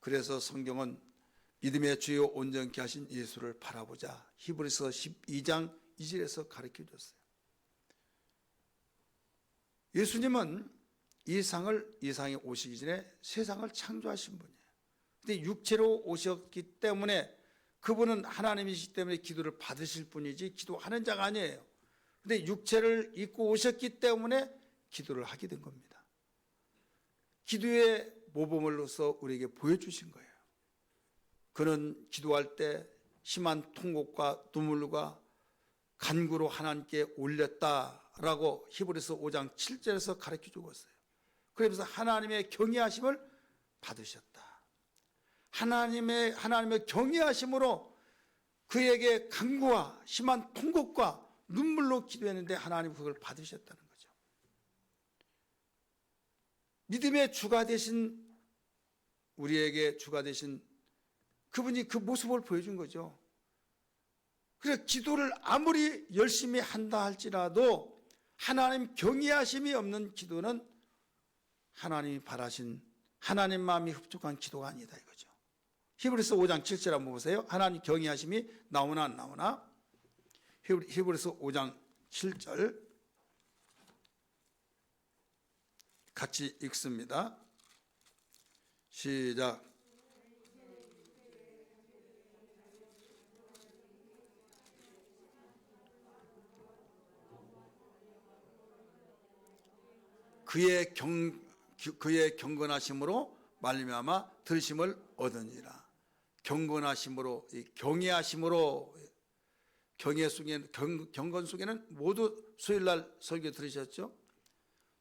그래서 성경은 믿음의 주요 온전케 하신 예수를 바라보자 히브리서 12장 2절에서 가르쳐 줬어요. 예수님은 이 세상에 오시기 전에 세상을 창조하신 분이에요. 근데 육체로 오셨기 때문에 그분은 하나님이시기 때문에 기도를 받으실 분이지 기도하는 자가 아니에요. 근데 육체를 입고 오셨기 때문에 기도를 하게 된 겁니다. 기도의 모범으로서 우리에게 보여주신 거예요. 그는 기도할 때 심한 통곡과 눈물과 간구로 하나님께 올렸다라고 히브리서 5장 7절에서 가르쳐 주고 있어요. 그러면서 하나님의 경외하심을 받으셨다. 하나님의 경외하심으로 그에게 간구와 심한 통곡과 눈물로 기도했는데 하나님 그걸 받으셨다는 거죠. 믿음의 주가 되신, 우리에게 주가 되신 그분이 그 모습을 보여준 거죠. 그래서 기도를 아무리 열심히 한다 할지라도 하나님 경외하심이 없는 기도는 하나님이 바라신 하나님 마음이 흡족한 기도가 아니다 이거죠. 히브리서 5장 7절 한번 보세요. 하나님 경외하심이 나오나 안 나오나? 히브리서 5장 7절 같이 읽습니다. 시작. 그의 경건하심으로 말미암아 들으심을 얻으니라. 경건하심으로, 경외하심으로, 경건 속에는 모두 수요일날 설교 들으셨죠?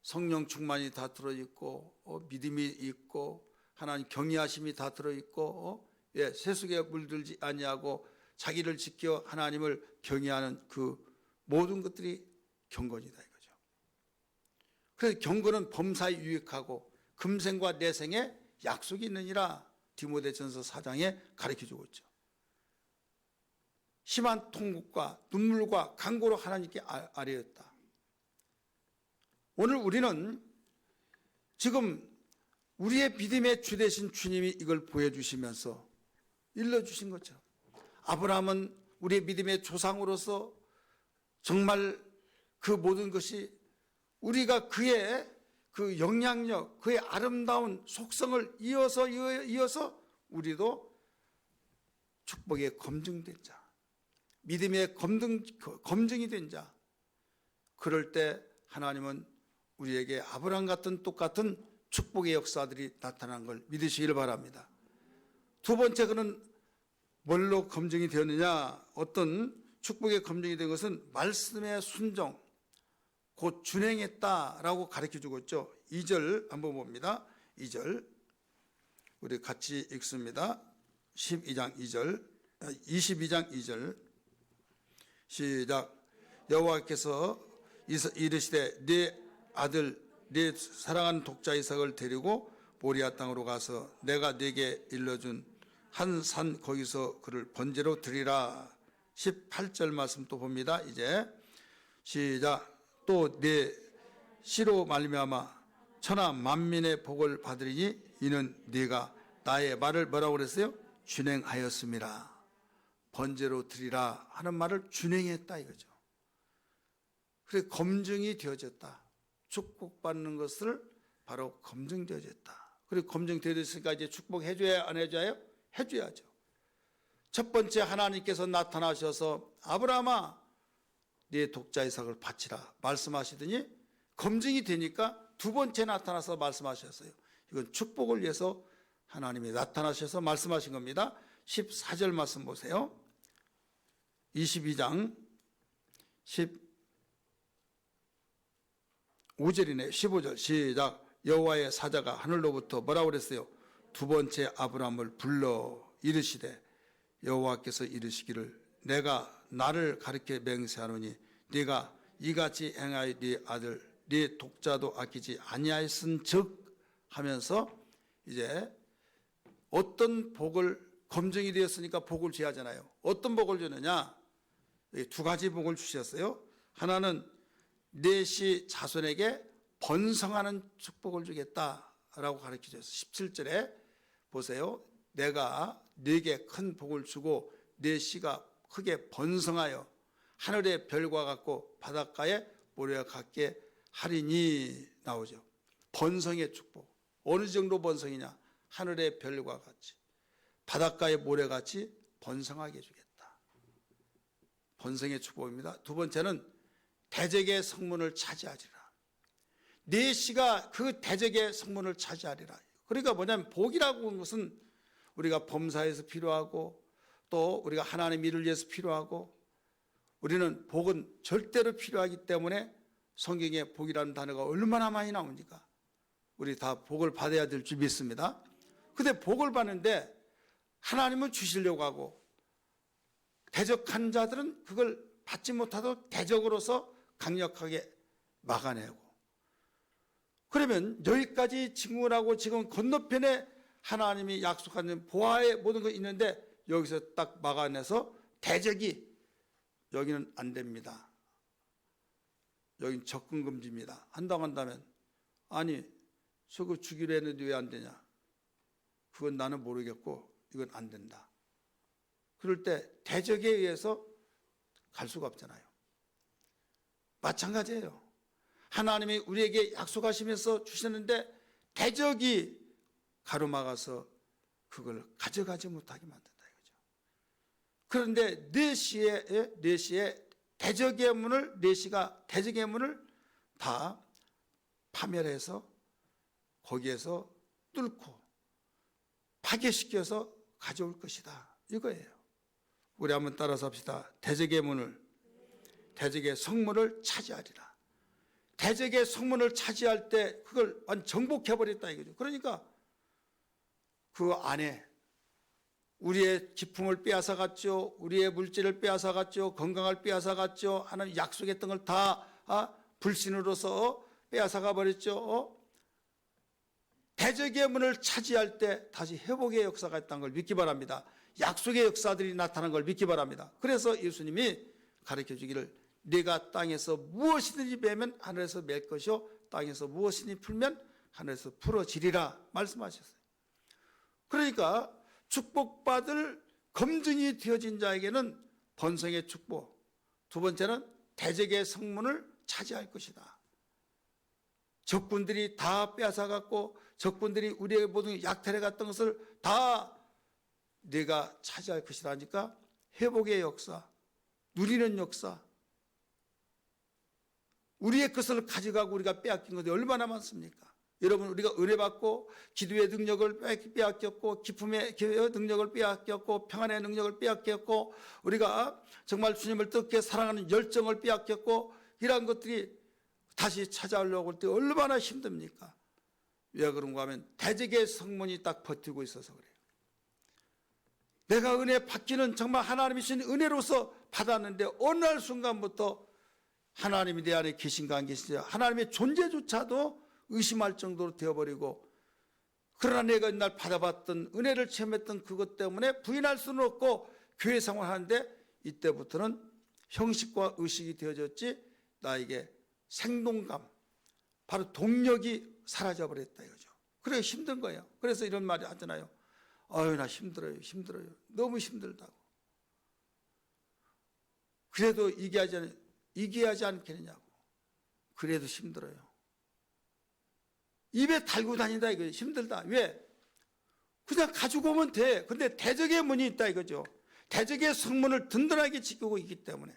성령 충만이 다 들어있고 믿음이 있고 하나님 경외하심이 다 들어있고 세속에 물들지 아니하고 자기를 지켜 하나님을 경외하는 그 모든 것들이 경건이다 이거죠. 그래서 경건은 범사에 유익하고 금생과 내생에 약속이 있느니라 디모데전서 4장에 가르쳐주고 있죠. 심한 통곡과 눈물과 간구로 하나님께 아뢰었다. 오늘 우리는 지금 우리의 믿음의 주 되신 주님이 이걸 보여주시면서 일러주신 거죠. 아브라함은 우리의 믿음의 조상으로서 정말 그 모든 것이 우리가 그의 그 영향력, 그의 아름다운 속성을 이어서 우리도 축복의 검증된 자, 믿음의 검증이 된 자, 그럴 때 하나님은 우리에게 아브라함 같은 똑같은 축복의 역사들이 나타난 걸 믿으시길 바랍니다. 두 번째, 그는 뭘로 검증이 되었느냐? 어떤 축복의 검증이 된 것은 말씀의 순종, 곧 준행했다라고 가르쳐주고 있죠. 2절 한번 봅니다. 2절 우리 같이 읽습니다. 22장 2절 시작. 여호와께서 이르시되 네 아들 네 사랑하는 독자 이삭을 데리고 모리아 땅으로 가서 내가 네게 일러준 한 산 거기서 그를 번제로 드리라. 18절 말씀 또 봅니다. 이제 시작. 또 네 씨로 말미암아 천하 만민의 복을 받으리니 이는 네가 나의 말을 뭐라고 그랬어요? 준행하였음이라. 번제로 드리라 하는 말을 준행했다 이거죠. 그래 검증이 되어졌다. 축복받는 것을 바로 검증되어졌다. 그리고 검증되어졌으니까 이제 축복해줘야 안 해줘요? 해줘야죠. 첫 번째, 하나님께서 나타나셔서 아브라함아 네 독자 이삭을 바치라 말씀하시더니 검증이 되니까 두 번째 나타나서 말씀하셨어요. 이건 축복을 위해서 하나님이 나타나셔서 말씀하신 겁니다. 14절 말씀 보세요. 22장 15절이네. 15절 시작. 여호와의 사자가 하늘로부터 뭐라고 그랬어요? 두 번째 아브라함을 불러 이르시되 여호와께서 이르시기를 내가 나를 가리켜 맹세하노니 네가 이같이 행하여 네 아들 네 독자도 아끼지 아니하였은즉 하면서 이제 어떤 복을 검증이 되었으니까 복을 제하잖아요. 어떤 복을 주느냐? 두 가지 복을 주셨어요. 하나는 네 씨 자손에게 번성하는 축복을 주겠다라고 가르쳐줬어요. 17절에 보세요. 내가 네게 큰 복을 주고 네 씨가 크게 번성하여 하늘의 별과 같고 바닷가의 모래와 같게 하리니 나오죠. 번성의 축복. 어느 정도 번성이냐? 하늘의 별과 같이 바닷가의 모래같이 번성하게 해주겠다. 번성의 축복입니다. 두 번째는 대적의 성문을 차지하리라. 내시가 그 대적의 성문을 차지하리라. 그러니까 뭐냐면 복이라고 하는 것은 우리가 범사에서 필요하고 또 우리가 하나님의 일을 위해서 필요하고 우리는 복은 절대로 필요하기 때문에 성경에 복이라는 단어가 얼마나 많이 나옵니까? 우리 다 복을 받아야 될 줄 믿습니다. 근데 복을 받는데 하나님은 주시려고 하고 대적한 자들은 그걸 받지 못하도록 대적으로서 강력하게 막아내고, 그러면 여기까지 증언하고 지금 건너편에 하나님이 약속하는 보화의 모든 것이 있는데 여기서 딱 막아내서 대적이 여기는 안 됩니다. 여기는 접근 금지입니다. 한다고 한다면 아니 저거 주기로 했는데 왜 안 되냐? 그건 나는 모르겠고 이건 안 된다. 그럴 때 대적에 의해서 갈 수가 없잖아요. 마찬가지예요. 하나님이 우리에게 약속하시면서 주셨는데 대적이 가로막아서 그걸 가져가지 못하게 만든다 이거죠. 그런데 내시의 대적의 문을, 내시가 대적의 문을 다 파멸해서 거기에서 뚫고 파괴시켜서 가져올 것이다 이거예요. 우리 한번 따라서 합시다. 대적의 문을, 대적의 성문을 차지하리라. 대적의 성문을 차지할 때 그걸 정복해버렸다 이거죠. 그러니까 그 안에 우리의 기품을 빼앗아갔죠. 우리의 물질을 빼앗아갔죠. 건강을 빼앗아갔죠. 하나님 약속했던 걸 다 불신으로서 빼앗아가 버렸죠. 대적의 문을 차지할 때 다시 회복의 역사가 있다는 걸 믿기 바랍니다. 약속의 역사들이 나타난 걸 믿기 바랍니다. 그래서 예수님이 가르쳐 주기를 네가 땅에서 무엇이든지 매면 하늘에서 맬 것이요 땅에서 무엇이든지 풀면 하늘에서 풀어지리라 말씀하셨어요. 그러니까 축복받을 검증이 되어진 자에게는 번성의 축복, 두 번째는 대적의 성문을 차지할 것이다. 적군들이 다 빼앗아갔고 적군들이 우리의 모든 약탈해 갔던 것을 다 네가 차지할 것이다 하니까 회복의 역사, 누리는 역사, 우리의 것을 가져가고 우리가 빼앗긴 것이 얼마나 많습니까? 여러분, 우리가 은혜 받고 기도의 능력을 빼앗겼고 기쁨의 능력을 빼앗겼고 평안의 능력을 빼앗겼고 우리가 정말 주님을 뜨겁게 사랑하는 열정을 빼앗겼고 이러한 것들이 다시 찾아오려고 할 때 얼마나 힘듭니까? 왜 그런가 하면 대적의 성문이 딱 버티고 있어서 그래요. 내가 은혜 받기는 정말 하나님이 주신 은혜로서 받았는데 어느 날 순간부터 하나님이 내 안에 계신가 안 계신가 하나님의 존재조차도 의심할 정도로 되어버리고, 그러나 내가 옛날 받아봤던 은혜를 체험했던 그것 때문에 부인할 수는 없고 교회 생활하는데 이때부터는 형식과 의식이 되어졌지 나에게 생동감, 바로 동력이 사라져버렸다 이거죠. 그래 힘든 거예요. 그래서 이런 말이 하잖아요. 아유 나 힘들어요. 너무 힘들다고. 그래도 이기하지 않겠느냐고. 그래도 힘들어요. 입에 달고 다닌다 이거죠. 힘들다. 왜? 그냥 가지고 오면 돼. 근데 대적의 문이 있다 이거죠. 대적의 성문을 든든하게 지키고 있기 때문에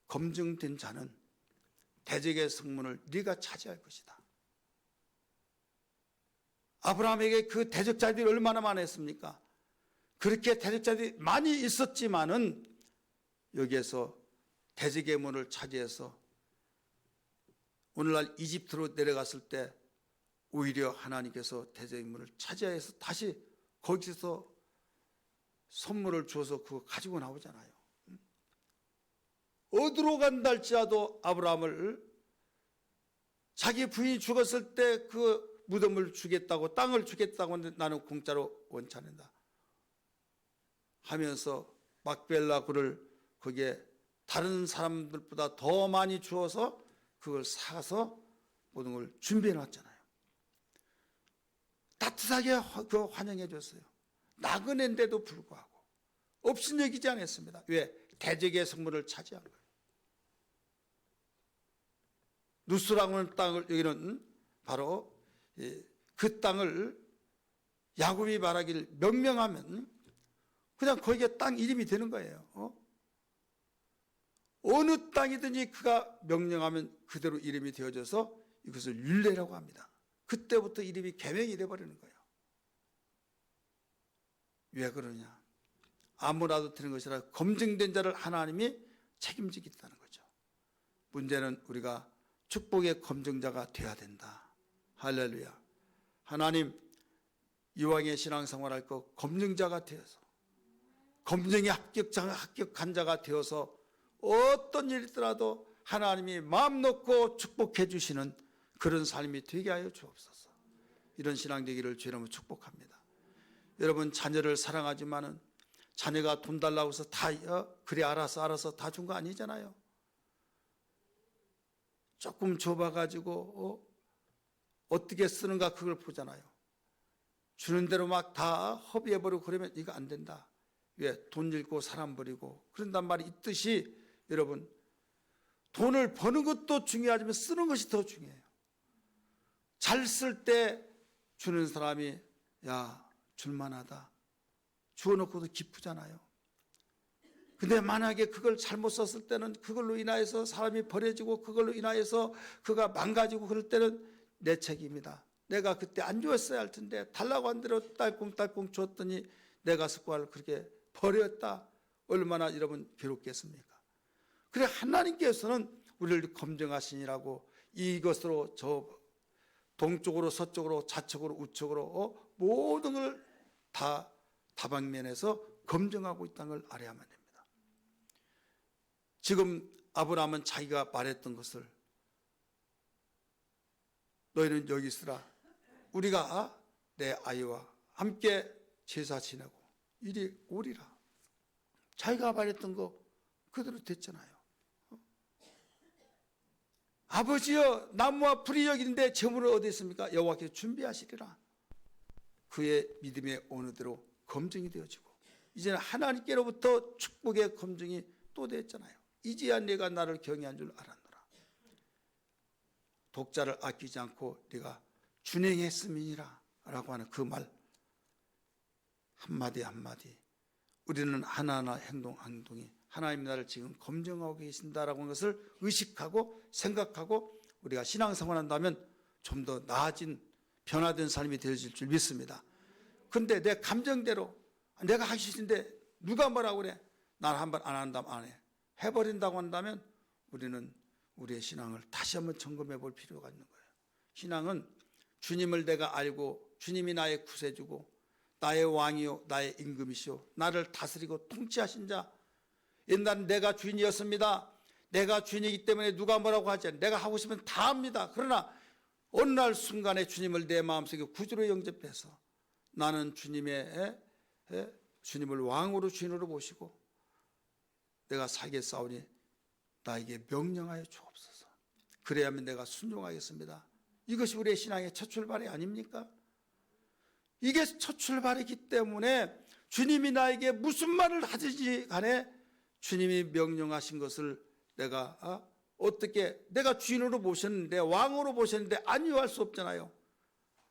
검증된 자는 대적의 성문을 네가 차지할 것이다. 아브라함에게 그 대적자들이 얼마나 많았습니까? 그렇게 대적자들이 많이 있었지만은 여기에서 대적의 문을 차지해서 오늘날 이집트로 내려갔을 때 오히려 하나님께서 대적의 문을 차지해서 다시 거기서 선물을 주어서 그거 가지고 나오잖아요. 어디로 간다 할지라도 아브라함을 자기 부인이 죽었을 때 그 무덤을 주겠다고 땅을 주겠다고 하는데 나는 공짜로 원치 않는다 하면서 막벨라 굴을 거기에 다른 사람들보다 더 많이 주어서 그걸 사서 모든 걸 준비해 놨잖아요. 따뜻하게 환영해 줬어요. 나그네인데도 불구하고 없인 여기지 않았습니다. 왜? 대적의 성문을 차지한 거예요. 누스라는 땅을, 여기는 바로 그 땅을 야곱이 말하기를 명명하면 그냥 거기에 땅 이름이 되는 거예요. 어느 땅이든지 그가 명령하면 그대로 이름이 되어져서 이것을 율례라고 합니다. 그때부터 이름이 계명이 되어버리는 거예요. 왜 그러냐? 아무라도 되는 것이라 검증된 자를 하나님이 책임지겠다는 거죠. 문제는 우리가 축복의 검증자가 돼야 된다. 할렐루야. 하나님 이왕의 신앙생활할 거 검증자가 되어서 검증에 합격한 자가 되어서 어떤 일이 있더라도 하나님이 마음 놓고 축복해 주시는 그런 삶이 되게 하여 주옵소서. 이런 신앙 되기를 주님으로 축복합니다. 여러분 자녀를 사랑하지만은 자녀가 돈 달라고 해서 다 그래 알아서 다 준 거 아니잖아요. 조금 줘봐가지고 어떻게 쓰는가 그걸 보잖아요. 주는 대로 막 다 허비해버리고 그러면 이거 안 된다. 왜? 돈 잃고 사람 버리고 그런단 말이 있듯이 여러분 돈을 버는 것도 중요하지만 쓰는 것이 더 중요해요. 잘 쓸 때 주는 사람이 야 줄만하다. 주어놓고도 기쁘잖아요. 근데 만약에 그걸 잘못 썼을 때는 그걸로 인하여서 사람이 버려지고 그걸로 인하여서 그가 망가지고 그럴 때는 내 책임이다. 내가 그때 안 주었어야 할 텐데 달라고 한 대로 딸꽁딸꽁 줬더니 내가 습관을 그렇게 버렸다. 얼마나 여러분 괴롭겠습니까? 그래 하나님께서는 우리를 검증하시니라고 이것으로 저 동쪽으로 서쪽으로 좌측으로 우측으로 모든 걸 다 다방면에서 검증하고 있다는 걸 알아야만 됩니다. 지금 아브라함은 자기가 말했던 것을 너희는 여기 있으라. 우리가 내 아이와 함께 제사 지내고 이리 오리라. 자기가 말했던 거 그대로 됐잖아요. 아버지여 나무와 불이 여기 있는데 제물은 어디 있습니까? 여호와께서 준비하시리라. 그의 믿음의 어느 대로 검증이 되어지고 이제는 하나님께로부터 축복의 검증이 또 됐잖아요. 이제야 내가 나를 경외한 줄 알았노라. 독자를 아끼지 않고 네가 준행했음이니라 라고 하는 그 말 한마디 한마디 우리는 하나하나 행동이 하나님 나를 지금 검증하고 계신다라고 하는 것을 의식하고 생각하고 우리가 신앙생활 한다면 좀 더 나아진 변화된 삶이 되어질 줄 믿습니다. 근데 내 감정대로 내가 하기 싫은데 누가 뭐라고 그래? 난 한번 안 한다면 안 해. 해버린다고 한다면 우리는 우리의 신앙을 다시 한번 점검해 볼 필요가 있는 거예요. 신앙은 주님을 내가 알고 주님이 나의 구세주고 나의 왕이요 나의 임금이시오 나를 다스리고 통치하신 자. 옛날엔 내가 주인이었습니다. 내가 주인이기 때문에 누가 뭐라고 하지 않아요. 내가 하고 싶으면 다 합니다. 그러나 어느 날 순간에 주님을 내 마음속에 구주로 영접해서 나는 주님을 왕으로 주인으로 모시고 내가 살겠사오니 나에게 명령하여 주옵소서. 그래야만 내가 순종하겠습니다. 이것이 우리의 신앙의 첫 출발이 아닙니까? 이게 첫 출발이기 때문에 주님이 나에게 무슨 말을 하든지 간에 주님이 명령하신 것을 내가 어떻게 내가 주인으로 모셨는데 왕으로 모셨는데 안위할 수 없잖아요.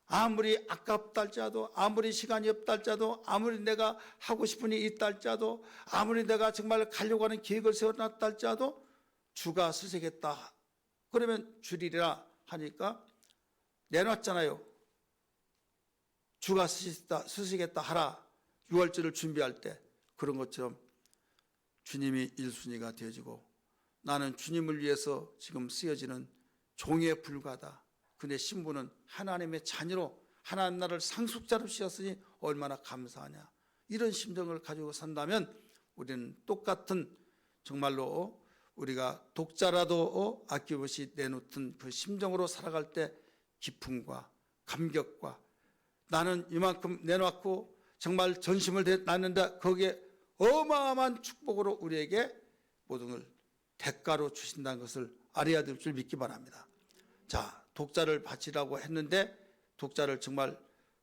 아무리 아깝다 할지라도 아무리 시간이 없다 할지라도 아무리 내가 하고 싶은 일이 있다 할지라도 아무리 내가 정말 가려고 하는 계획을 세워놨다 할지라도 주가 쓰시겠다 그러면 주리라 하니까 내놨잖아요. 주가 쓰시겠다 하라. 유월절을 준비할 때 그런 것처럼 주님이 1순위가 되어지고 나는 주님을 위해서 지금 쓰여지는 종에 불과하다. 근데 신부는 하나님의 자녀로 하나님 나라를 상속자로 씌었으니 얼마나 감사하냐. 이런 심정을 가지고 산다면 우리는 똑같은 정말로 우리가 독자라도 아낌없이 내놓던 그 심정으로 살아갈 때 기쁨과 감격과 나는 이만큼 내놓고 정말 전심을 놨는데 거기에 어마어마한 축복으로 우리에게 모든 걸 대가로 주신다는 것을 알아야 될 줄 믿기 바랍니다. 자, 독자를 바치라고 했는데 독자를 정말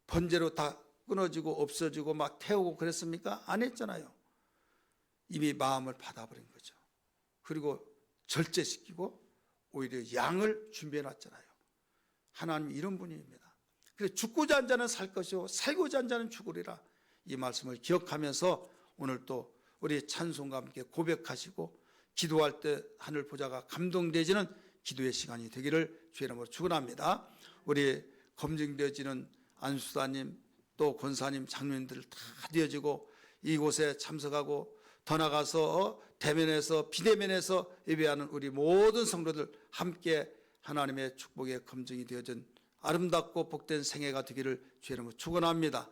번제로 다 끊어지고 없어지고 막 태우고 그랬습니까? 안 했잖아요. 이미 마음을 받아버린 거죠. 그리고 절제시키고 오히려 양을 준비해 놨잖아요. 하나님 이런 분입니다. 그래서 죽고자 한 자는 살 것이요 살고자 한 자는 죽으리라. 이 말씀을 기억하면서 오늘 또 우리 찬송과 함께 고백하시고 기도할 때 하늘 보좌가 감동되지는 기도의 시간이 되기를 주의 이름으로 축원합니다. 우리 검증되어지는 안수사님 또 권사님 장로님들 다 되어지고 이곳에 참석하고 더 나가서 대면에서 비대면에서 예배하는 우리 모든 성도들 함께 하나님의 축복의 검증이 되어진 아름답고 복된 생애가 되기를 주의 이름으로 축원합니다.